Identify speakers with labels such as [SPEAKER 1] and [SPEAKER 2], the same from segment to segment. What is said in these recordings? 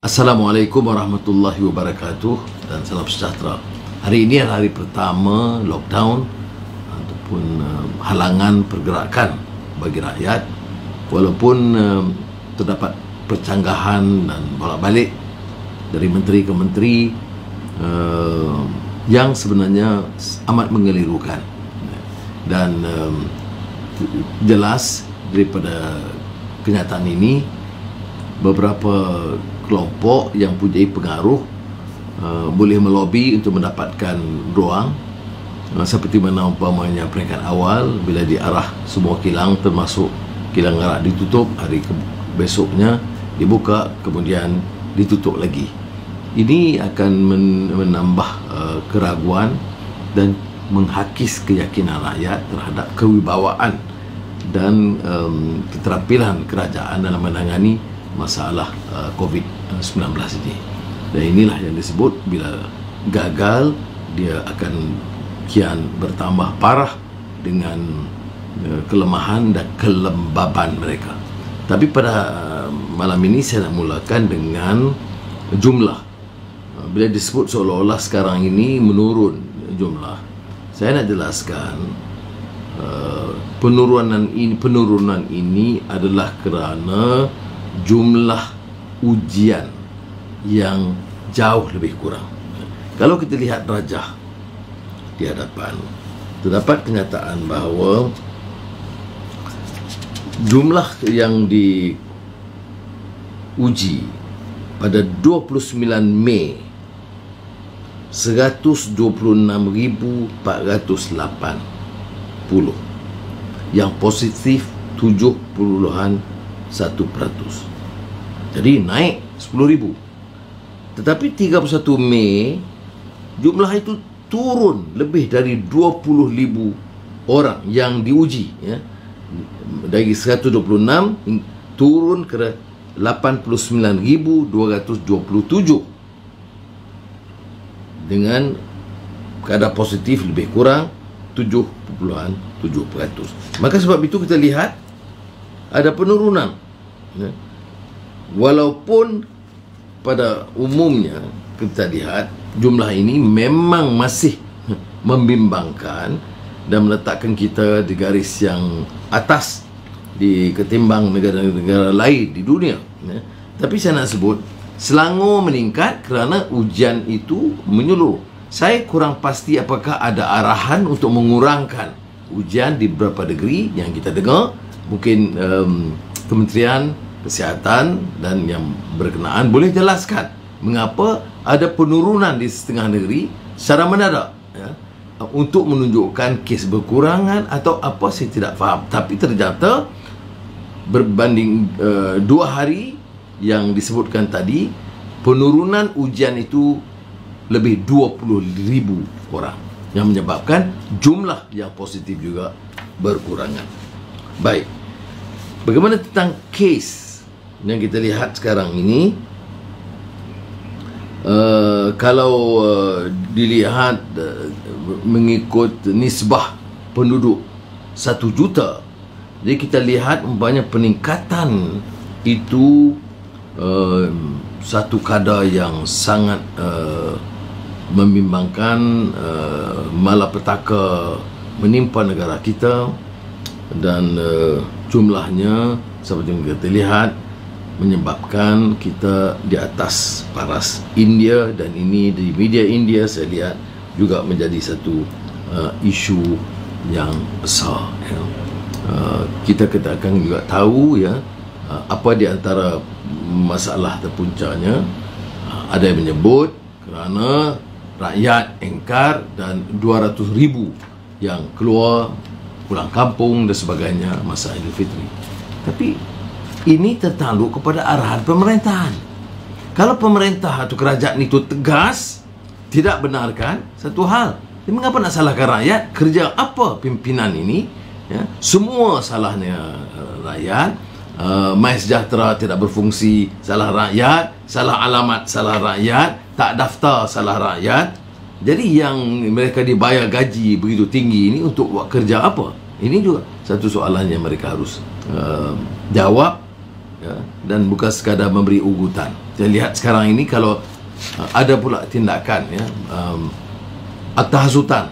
[SPEAKER 1] Assalamualaikum warahmatullahi wabarakatuh dan salam sejahtera. Hari ini adalah hari pertama lockdown ataupun halangan pergerakan bagi rakyat, walaupun terdapat percanggahan dan bolak-balik dari menteri ke menteri yang sebenarnya amat mengelirukan, dan jelas daripada kenyataan ini beberapa kelompok yang punya pengaruh boleh melobi untuk mendapatkan ruang, seperti mana umpamanya peringkat awal bila diarah semua kilang termasuk kilang Arak ditutup, hari besoknya dibuka, kemudian ditutup lagi. Ini akan menambah keraguan dan menghakis keyakinan rakyat terhadap kewibawaan dan keterampilan kerajaan dalam menangani masalah COVID-19 ini. Dan inilah yang disebut bila gagal, dia akan kian bertambah parah dengan kelemahan dan kelembaban mereka. Tapi pada malam ini saya nak mulakan dengan jumlah. Bila disebut seolah-olah sekarang ini menurun jumlah, saya nak jelaskan penurunan ini adalah kerana jumlah ujian yang jauh lebih kurang. Kalau kita lihat rajah di hadapan, terdapat kenyataan bahawa jumlah yang diuji pada 29 Mei 126,480, yang positif 7.1%. Jadi naik 10,000. Tetapi 31 Mei jumlah itu turun lebih dari 20,000 orang yang diuji, ya. Dari 126 turun ke 89,227 dengan kadar positif lebih kurang 7.7%. Maka sebab itu kita lihat ada penurunan, ya. Walaupun pada umumnya kita lihat jumlah ini memang masih membimbangkan dan meletakkan kita di garis yang atas ketimbang negara-negara lain di dunia, ya. Tapi saya nak sebut Selangor meningkat kerana ujian itu menyeluruh. Saya kurang pasti apakah ada arahan untuk mengurangkan ujian di beberapa negeri yang kita dengar. Mungkin Kementerian Kesihatan dan yang berkenaan boleh jelaskan mengapa ada penurunan di setengah negeri secara mendadak, ya, untuk menunjukkan kes berkurangan atau apa, saya tidak faham. Tapi ternyata berbanding 2 hari yang disebutkan tadi, penurunan ujian itu lebih 20,000 orang, yang menyebabkan jumlah yang positif juga berkurangan. Baik, bagaimana tentang kes yang kita lihat sekarang ini? Kalau dilihat mengikut nisbah penduduk 1 juta, jadi kita lihat umpamanya peningkatan itu satu kadar yang sangat membimbangkan, malapetaka menimpa negara kita, dan jumlahnya seperti yang kita lihat menyebabkan kita di atas paras India, dan ini di media India saya lihat juga menjadi satu isu yang besar, ya. Kita akan juga tahu, ya, apa di antara masalah terpuncanya. Ada yang menyebut kerana rakyat engkar dan 200,000 yang keluar pulang kampung dan sebagainya masa Aidilfitri. Tapi ini tertanduk kepada arahan pemerintahan. Kalau pemerintah atau kerajaan itu tegas, tidak benarkan satu hal, mengapa nak salahkan rakyat? Kerja apa pimpinan ini, ya? Semua salahnya rakyat. MySejahtera tidak berfungsi, salah rakyat. Salah alamat, salah rakyat. Tak daftar, salah rakyat. Jadi yang mereka dibayar gaji begitu tinggi ini untuk buat kerja apa? Ini juga satu soalan yang mereka harus jawab, ya, dan bukan sekadar memberi ugutan. Kita lihat sekarang ini kalau ada pula tindakan ya, akta hasutan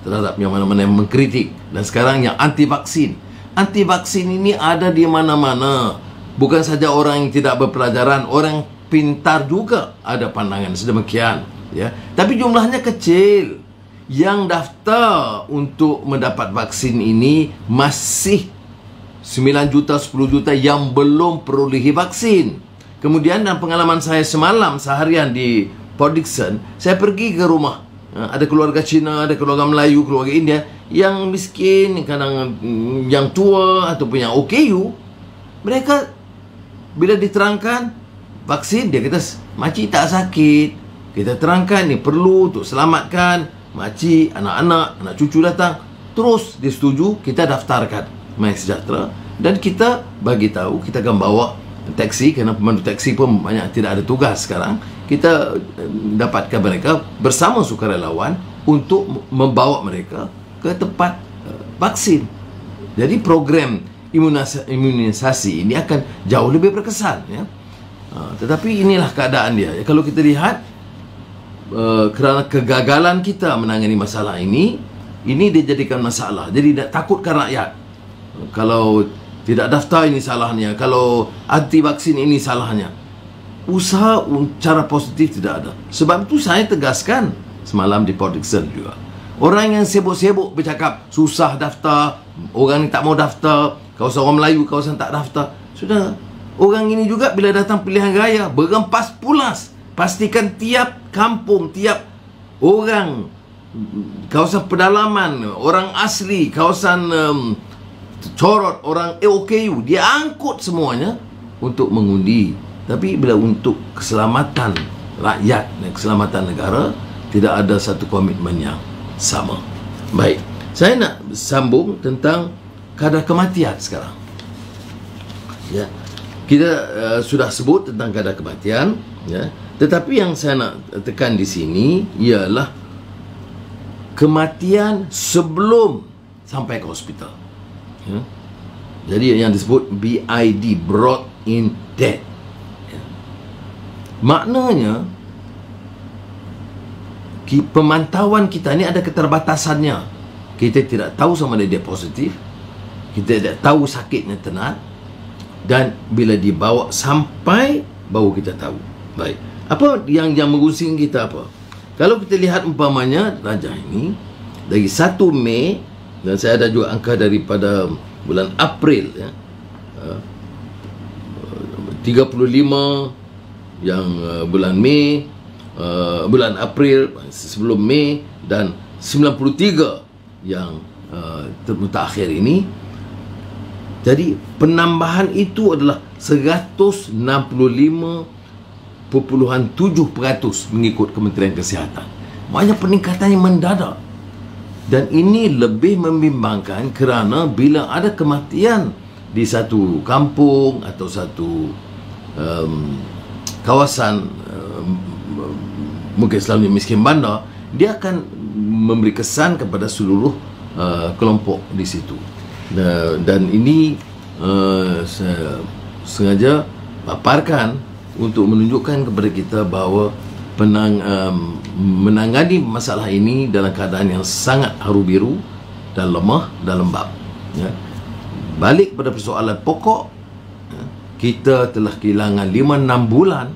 [SPEAKER 1] terhadap yang mana-mana yang mengkritik, dan sekarang yang anti vaksin. Anti vaksin ini ada di mana-mana. Bukan saja orang yang tidak berpelajaran, orang pintar juga ada pandangan sedemikian ya. Tapi jumlahnya kecil. Yang daftar untuk mendapat vaksin ini masih 9 juta, 10 juta yang belum perolehi vaksin. Kemudian dalam pengalaman saya semalam seharian di Port Dickson, saya pergi ke rumah. Ada keluarga Cina, ada keluarga Melayu, keluarga India yang miskin, kadang yang tua ataupun yang OKU. Mereka bila diterangkan vaksin, dia kata, "Makcik tak sakit." Kita terangkan ni perlu untuk selamatkan makcik, anak-anak, anak cucu datang. Terus dia setuju, kita daftarkan MySejahtera, dan kita bagi tahu, kita akan bawa taksi, kerana pemandu taksi pun banyak tidak ada tugas sekarang. Kita dapatkan mereka bersama sukarelawan untuk membawa mereka ke tempat vaksin. Jadi program imunisasi ini akan jauh lebih berkesan ya. Tetapi inilah keadaan dia. Kalau kita lihat, kerana kegagalan kita menangani masalah ini dia jadikan masalah. Jadi takutkan rakyat. Kalau tidak daftar ini salahnya, kalau anti vaksin ini salahnya. Usaha cara positif tidak ada. Sebab itu saya tegaskan semalam di Port Dickson juga. Orang yang sibuk-sibuk bercakap susah daftar, orang ni tak mau daftar, kawasan orang Melayu, kawasan tak daftar. Sudah, orang ini juga bila datang pilihan raya berempas pulas. Pastikan tiap kampung, tiap orang, kawasan pedalaman, orang asli, kawasan Corot, orang OKU, dia angkut semuanya untuk mengundi. Tapi bila untuk keselamatan rakyat dan keselamatan negara, tidak ada satu komitmen yang sama. Baik, saya nak sambung tentang kadar kematian sekarang. Ya, kita sudah sebut tentang kadar kematian, ya. Tetapi yang saya nak tekan di sini ialah kematian sebelum sampai ke hospital. Ya. Jadi yang disebut BID, brought in death. Ya. Maknanya pemantauan kita ni ada keterbatasannya. Kita tidak tahu sama ada dia positif, kita tidak tahu sakitnya tenat, dan bila dibawa sampai baru kita tahu. Baik, apa yang mengusing kita apa? Kalau kita lihat umpamanya raja ini dari 1 Mei, dan saya ada juga angka daripada bulan April ya, 35 yang bulan Mei, bulan April sebelum Mei, dan 93 yang terakhir ini. Jadi penambahan itu adalah 165.7% mengikut Kementerian Kesihatan. Maknanya peningkatannya mendadak. Dan ini lebih membimbangkan kerana bila ada kematian di satu kampung atau satu kawasan, mungkin selalunya miskin bandar, dia akan memberi kesan kepada seluruh kelompok di situ. Dan ini saya sengaja paparkan untuk menunjukkan kepada kita bahawa menangani masalah ini dalam keadaan yang sangat haru biru dan lemah dan lembab ya. Balik pada persoalan pokok ya, kita telah kehilangan 5-6 bulan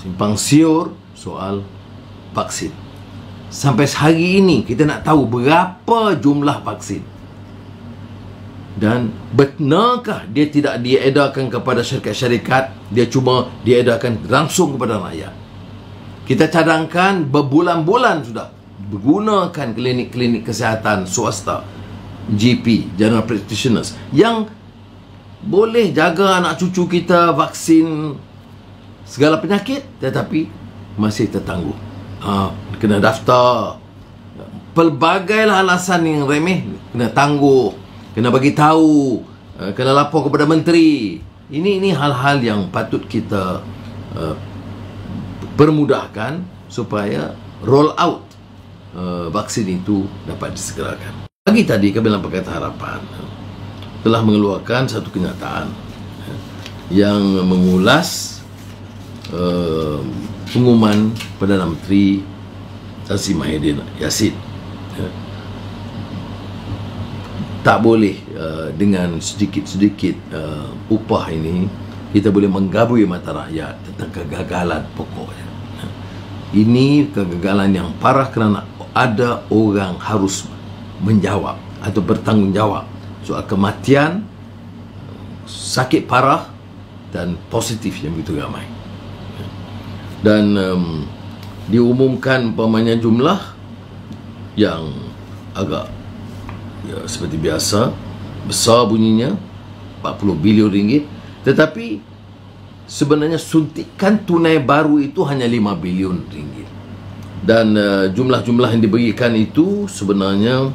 [SPEAKER 1] simpang siur soal vaksin. Sampai hari ini kita nak tahu berapa jumlah vaksin, dan benarkah dia tidak diedarkan kepada syarikat-syarikat, dia cuma diedarkan langsung kepada rakyat. Kita cadangkan berbulan-bulan sudah menggunakan klinik-klinik kesihatan swasta, GP, General Practitioners, yang boleh jaga anak cucu kita vaksin segala penyakit, tetapi masih tertangguh. Kena daftar, pelbagailah alasan yang remeh, kena tangguh, kena bagi tahu, kena lapor kepada menteri. Ini hal-hal yang patut kita permudahkan supaya roll out vaksin itu dapat disegerakan. Pagi tadi Kabinet Pakatan Harapan telah mengeluarkan satu kenyataan yang mengulas pengumuman Perdana Menteri Tan Sri Muhyiddin Yassin. Tak boleh dengan sedikit-sedikit upah ini kita boleh menggabui mata rakyat tentang kegagalan pokoknya. Ini kegagalan yang parah kerana ada orang harus menjawab atau bertanggungjawab soal kematian, sakit parah dan positif yang begitu ramai. Dan diumumkan umpamanya jumlah yang agak seperti biasa besar bunyinya, 40 bilion ringgit, tetapi sebenarnya suntikan tunai baru itu hanya 5 bilion ringgit. Dan jumlah-jumlah yang diberikan itu sebenarnya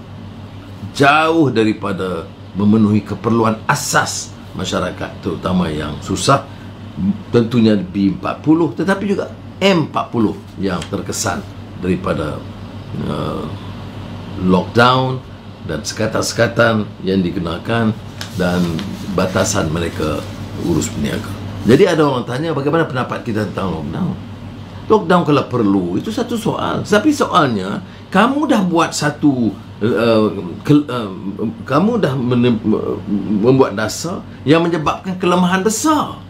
[SPEAKER 1] jauh daripada memenuhi keperluan asas masyarakat, terutama yang susah. Tentunya B40, tetapi juga M40 yang terkesan daripada lockdown dan sekatan-sekatan yang dikenakan dan batasan mereka urus peniaga. Jadi ada orang tanya bagaimana pendapat kita tentang lockdown. Lockdown kalau perlu itu satu soal, tapi soalnya kamu dah buat satu kamu dah membuat dasar yang menyebabkan kelemahan besar.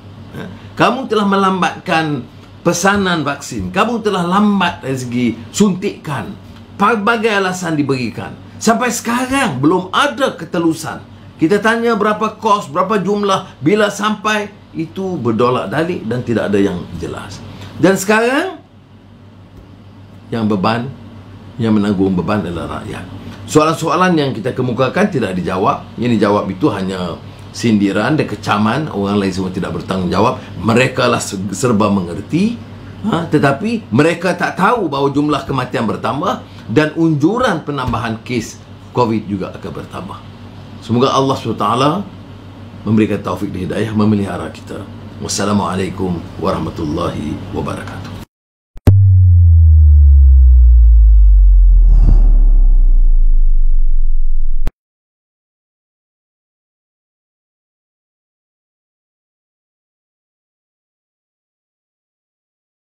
[SPEAKER 1] Kamu telah melambatkan pesanan vaksin, kamu telah lambat dari segi suntikan, pelbagai alasan diberikan. Sampai sekarang belum ada ketelusan. Kita tanya berapa kos, berapa jumlah, bila sampai, itu berdolak-dalik dan tidak ada yang jelas. Dan sekarang yang menanggung beban adalah rakyat. Soalan-soalan yang kita kemukakan tidak dijawab. Yang dijawab itu hanya sindiran dan kecaman. Orang lain semua tidak bertanggungjawab. Mereka lah serba mengerti, tetapi mereka tak tahu bahawa jumlah kematian bertambah dan unjuran penambahan kes COVID juga akan bertambah. Semoga Allah SWT memberikan taufik dan hidayah, memelihara kita. Wassalamualaikum warahmatullahi wabarakatuh.